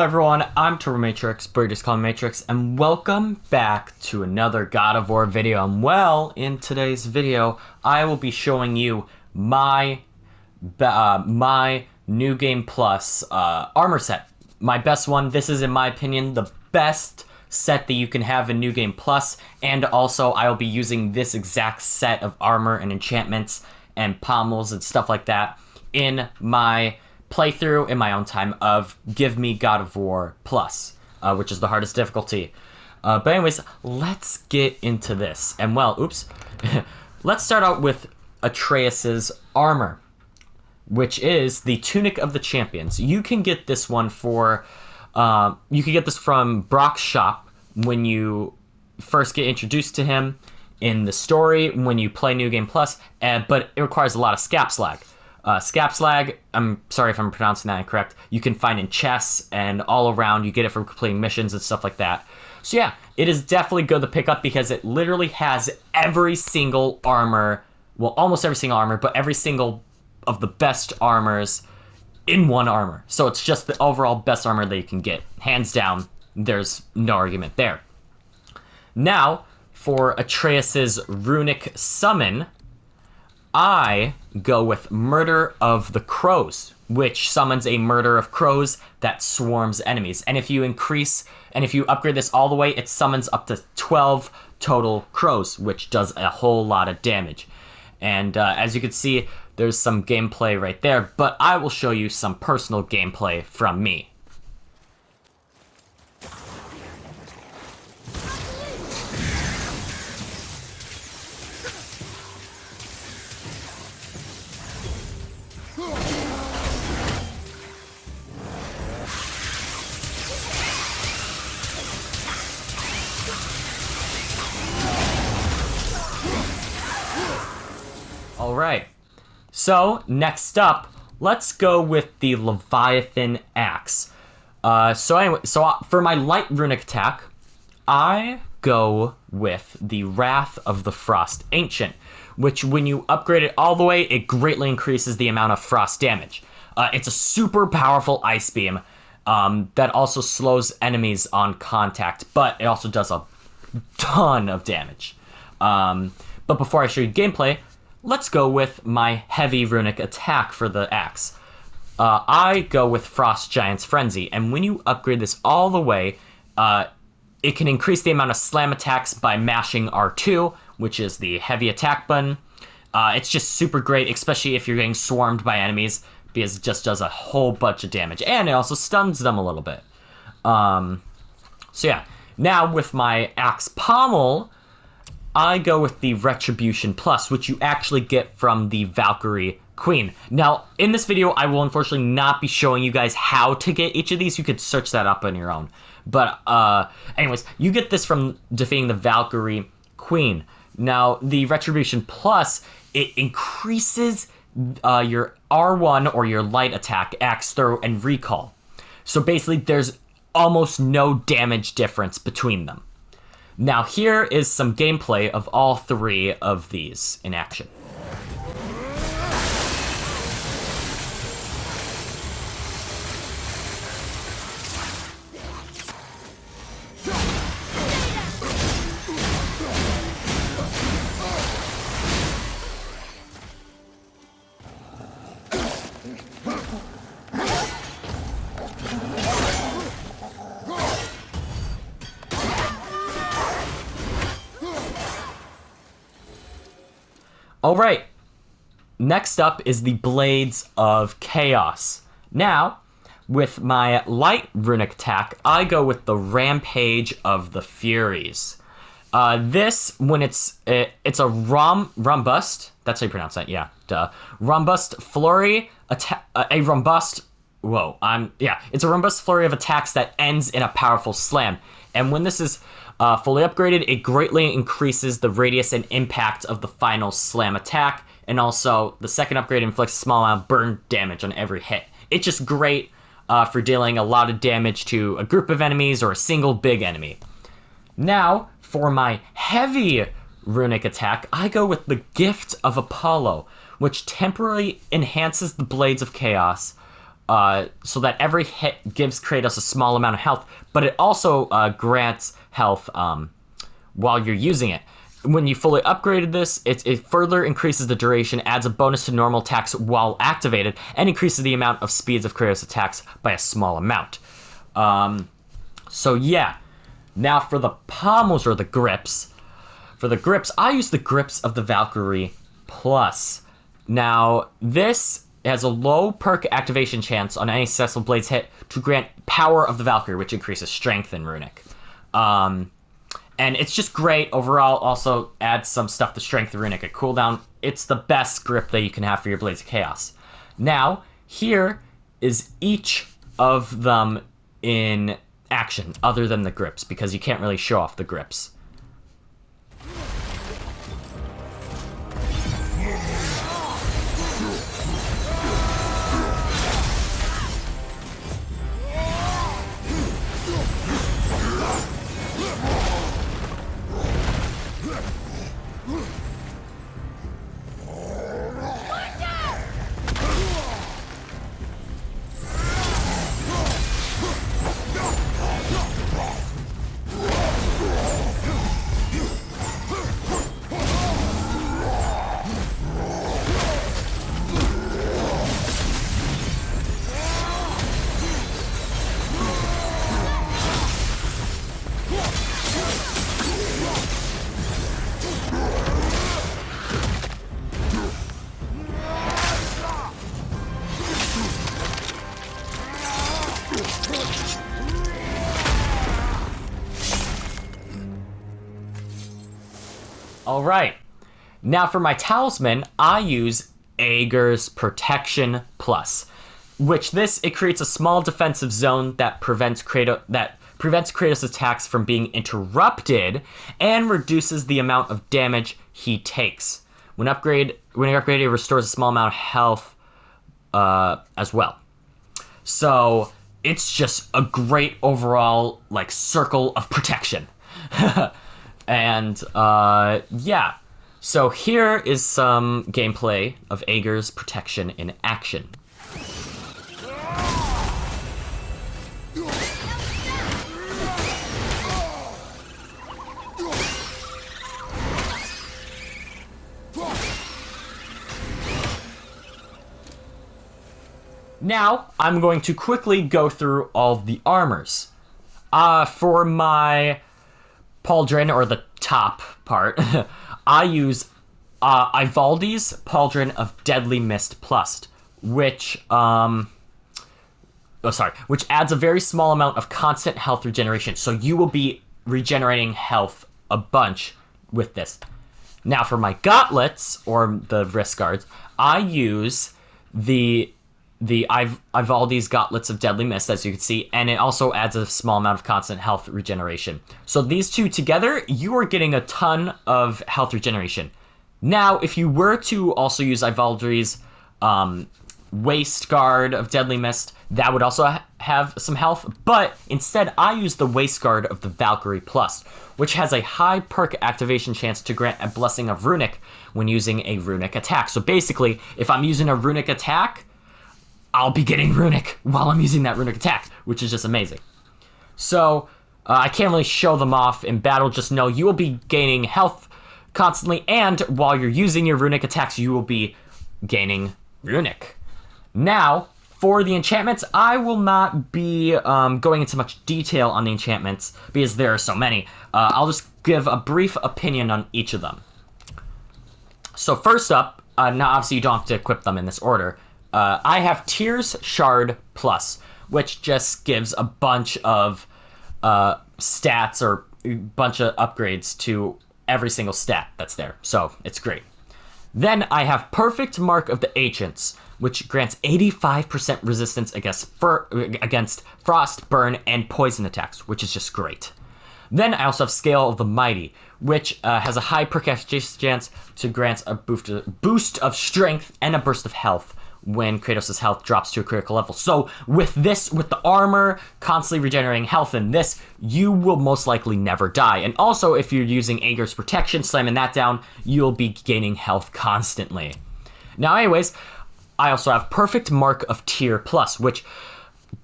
everyone, I'm Matrix, but you just call me Matrix, and welcome back to another God of War video. And well, in today's video, I will be showing you my New Game Plus armor set. My best one. This is, in my opinion, the best set that you can have in New Game Plus, and also I will be using this exact set of armor and enchantments and pommels and stuff like that in my playthrough in my own time of Give Me God of War Plus, which is the hardest difficulty. But anyways, let's get into this. And well, let's start out with Atreus's armor, which is the Tunic of the Champions. You can get this one for, you can get this from Brock's shop when you first get introduced to him in the story when you play New Game Plus, but it requires a lot of scap slag. Scap slag, I'm sorry if I'm pronouncing that incorrect, you can find in chests and all around. You get it from completing missions and stuff like that. So yeah, it is definitely good to pick up because it literally has every single armor, well, almost every single armor, but every single of the best armors in one armor. So it's just the overall best armor that you can get. Hands down, there's no argument there. Now, for Atreus's Runic Summon, I go with Murder of the Crows, which summons a murder of crows that swarms enemies. And if you upgrade this all the way, it summons up to 12 total crows, which does a whole lot of damage. And as you can see, there's some gameplay right there, but I will show you some personal gameplay from me. Alright, so next up, let's go with the Leviathan Axe. So for my light runic attack, I go with the Wrath of the Frost Ancient, which when you upgrade it all the way, it greatly increases the amount of frost damage. It's a super powerful ice beam that also slows enemies on contact, but it also does a ton of damage. But before I show you gameplay, let's go with my heavy runic attack for the axe. I go with Frost Giant's Frenzy, and when you upgrade this all the way, it can increase the amount of slam attacks by mashing R2, which is the heavy attack button. It's just super great, especially if you're getting swarmed by enemies, because it just does a whole bunch of damage, and it also stuns them a little bit. So yeah, now with my axe pommel, I go with the Retribution Plus, which you actually get from the Valkyrie Queen. Now, in this video, I will unfortunately not be showing you guys how to get each of these. You could search that up on your own. But anyways, you get this from defeating the Valkyrie Queen. Now, the Retribution Plus, it increases your R1 or your light attack, axe throw, and recall. So basically, there's almost no damage difference between them. Now here is some gameplay of all three of these in action. Alright, next up is the Blades of Chaos. Now, with my light runic attack, I go with the Rampage of the Furies. This, when it's a Rumbust, that's how you pronounce that, yeah, duh. Rumbust Flurry, it's a Rumbust Flurry of attacks that ends in a powerful slam. And when this is fully upgraded, it greatly increases the radius and impact of the final slam attack, and also the second upgrade inflicts a small amount of burn damage on every hit. It's just great for dealing a lot of damage to a group of enemies or a single big enemy. Now, for my heavy runic attack, I go with the Gift of Apollo, which temporarily enhances the Blades of Chaos so that every hit gives Kratos a small amount of health, but it also grants health while you're using it. When you fully upgraded this, it further increases the duration, adds a bonus to normal attacks while activated, and increases the amount of speeds of Kratos attacks by a small amount. So yeah, now for the pommels or the grips. For the grips, I use the grips of the Valkyrie Plus. Now, this has a low perk activation chance on any successful Blades hit to grant Power of the Valkyrie, which increases strength in Runic. And it's just great overall. Also adds some stuff to strength in Runic. A cooldown. It's the best grip that you can have for your Blades of Chaos. Now, here is each of them in action, other than the grips, because you can't really show off the grips. Alright, now for my Talisman, I use Aegir's Protection Plus, which it creates a small defensive zone that prevents Kratos' attacks from being interrupted and reduces the amount of damage he takes. When upgraded, it restores a small amount of health as well. So it's just a great overall circle of protection. And yeah, so here is some gameplay of Aegir's Protection in action. Now, I'm going to quickly go through all of the armors. For my pauldron, or the top part, I use Ivaldi's Pauldron of Deadly Mist Plus, which adds a very small amount of constant health regeneration. So you will be regenerating health a bunch with this. Now for my gauntlets, or the wrist guards, I use the Ivaldi's Gauntlets of Deadly Mist, as you can see, and it also adds a small amount of constant health regeneration. So these two together, you are getting a ton of health regeneration. Now, if you were to also use Ivaldi's Waist Guard of Deadly Mist, that would also have some health, but instead I use the Waist Guard of the Valkyrie Plus, which has a high perk activation chance to grant a Blessing of Runic when using a Runic attack. So basically, if I'm using a Runic attack, I'll be getting Runic while I'm using that Runic attack, which is just amazing. So, I can't really show them off in battle, just know you will be gaining health constantly, and while you're using your Runic attacks, you will be gaining Runic. Now, for the enchantments, I will not be going into much detail on the enchantments, because there are so many. I'll just give a brief opinion on each of them. So first up, now obviously you don't have to equip them in this order, I have Tears Shard Plus, which just gives a bunch of stats or a bunch of upgrades to every single stat that's there. So it's great. Then I have Perfect Mark of the Ancients, which grants 85% resistance against frost, burn, and poison attacks, which is just great. Then I also have Scale of the Mighty, which has a high perk chance to grant a boost of strength and a burst of health when Kratos' health drops to a critical level. So with the armor constantly regenerating health in this, you will most likely never die. And also, if you're using Aegir's Protection, slamming that down, you'll be gaining health constantly. Now anyways, I also have Perfect Mark of Tier Plus, which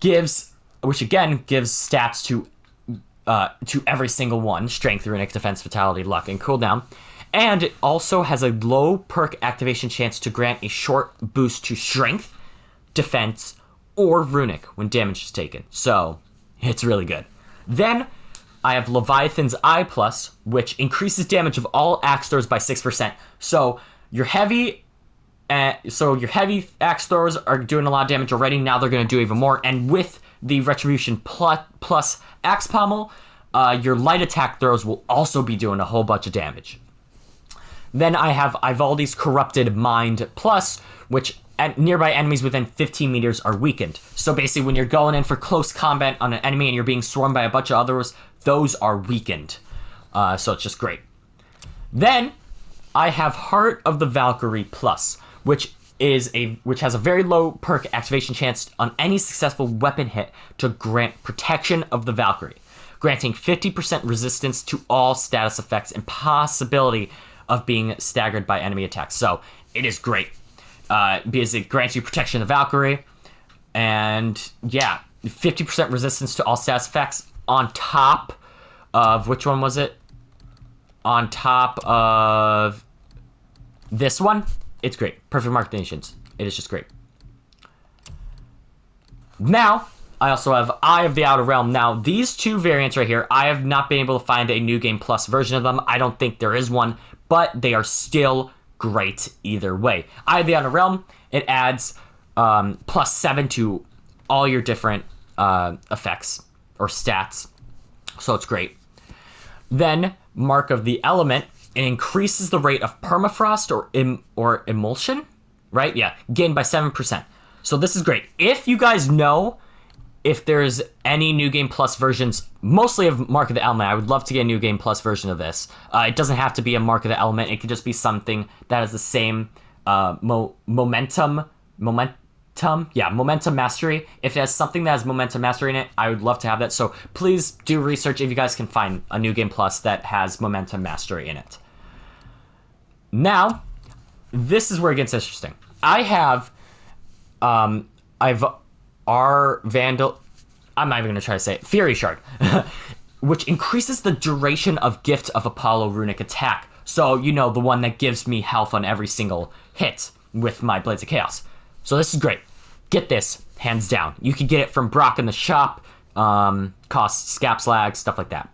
again gives stats to every single one: Strength, Runic, Defense, Vitality, Luck, and Cooldown. And it also has a low perk activation chance to grant a short boost to Strength, Defense, or Runic when damage is taken. So, it's really good. Then, I have Leviathan's Eye Plus, which increases damage of all axe throws by 6%. So, your heavy axe throwers are doing a lot of damage already. Now they're going to do even more. And with the Retribution plus Axe Pommel, your light attack throws will also be doing a whole bunch of damage. Then I have Ivaldi's Corrupted Mind Plus, which nearby enemies within 15 meters are weakened. So basically, when you're going in for close combat on an enemy and you're being swarmed by a bunch of others, those are weakened. So it's just great. Then I have Heart of the Valkyrie Plus, which has a very low perk activation chance on any successful weapon hit to grant Protection of the Valkyrie, granting 50% resistance to all status effects and possibility of being staggered by enemy attacks. So it is great because it grants you Protection of the Valkyrie, and yeah, 50% resistance to all status effects on top of, which one was it? On top of this one. It's great. Perfect Mark Nations. It is just great. Now, I also have Eye of the Outer Realm. Now, these two variants right here, I have not been able to find a New Game Plus version of them. I don't think there is one, but they are still great either way. Eye of the Outer Realm, it adds +7 to all your different effects or stats, so it's great. Then, Mark of the Element, it increases the rate of permafrost or emulsion, right? Yeah, gained by 7%. So this is great. If you guys know if there's any New Game Plus versions, mostly of Mark of the Element, I would love to get a New Game Plus version of this. It doesn't have to be a Mark of the Element. It could just be something that has the same momentum mastery. If it has something that has momentum mastery in it, I would love to have that. So please do research if you guys can find a New Game Plus that has momentum mastery in it. Now, this is where it gets interesting. I've our Vandal, I'm not even going to try to say it, Fury Shard, which increases the duration of Gift of Apollo Runic Attack. So, you know, the one that gives me health on every single hit with my Blades of Chaos. So this is great. Get this, hands down. You can get it from Brock in the shop, costs Scap Slag, stuff like that.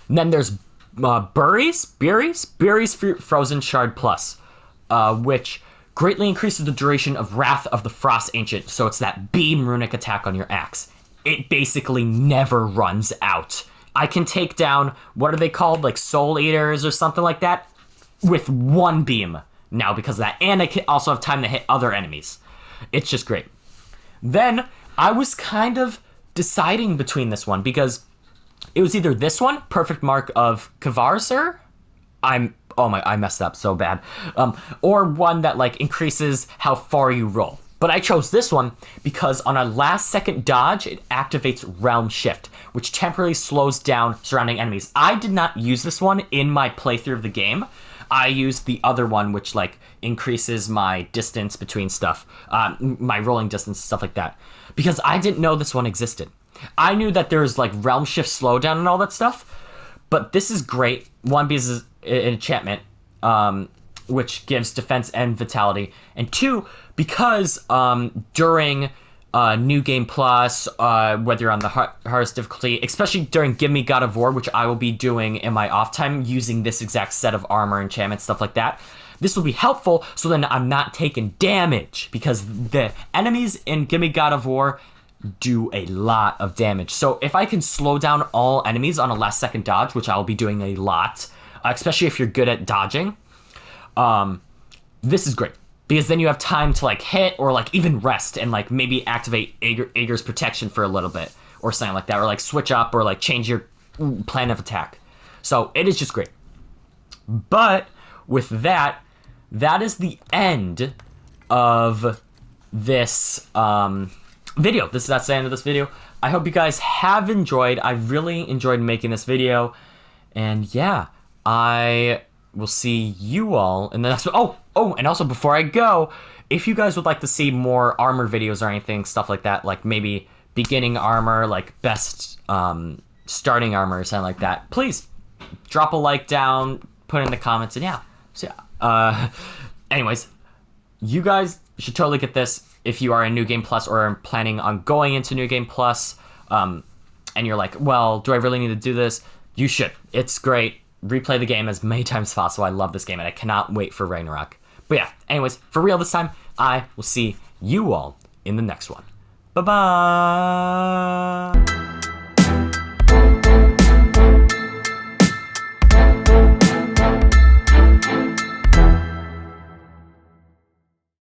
And then there's Buri's Frozen Shard Plus, which greatly increases the duration of Wrath of the Frost Ancient, so it's that beam runic attack on your axe. It basically never runs out. I can take down, what are they called, like Soul Eaters or something like that, with one beam now because of that, and I can also have time to hit other enemies. It's just great. Then, I was kind of deciding between this one, because it was either this one, Perfect Mark of Kavarsur, I messed up so bad. Or one that like increases how far you roll. But I chose this one because on a last second dodge, it activates Realm Shift, which temporarily slows down surrounding enemies. I did not use this one in my playthrough of the game. I used the other one, which like increases my distance between stuff, my rolling distance, stuff like that. Because I didn't know this one existed. I knew that there was like Realm Shift slowdown and all that stuff, but this is great. One, because it's an enchantment, which gives defense and vitality, and two, because during New Game Plus, whether you're on the hardest difficulty, especially during Give Me God of War, which I will be doing in my off time using this exact set of armor, enchantments, stuff like that, this will be helpful so then I'm not taking damage, because the enemies in Give Me God of War do a lot of damage. So if I can slow down all enemies on a last second dodge, which I'll be doing a lot, especially if you're good at dodging, this is great. Because then you have time to like hit or like even rest and like maybe activate Aegir's protection for a little bit or something like that, or like switch up or like change your plan of attack. So it is just great. But with that, that is the end of this video. That's the end of this video. I hope you guys have enjoyed. I really enjoyed making this video. And yeah, I will see you all in the next one. Oh, and also before I go, if you guys would like to see more armor videos or anything, stuff like that, like maybe beginning armor, like best starting armor or something like that, please drop a like down, put it in the comments, and yeah. So yeah. Anyways, you guys should totally get this if you are in New Game Plus or are planning on going into New Game Plus. And you're like, well, do I really need to do this? You should. It's great. Replay the game as many times as possible. I love this game, and I cannot wait for Ragnarok. But yeah, anyways, for real this time, I will see you all in the next one. Bye-bye!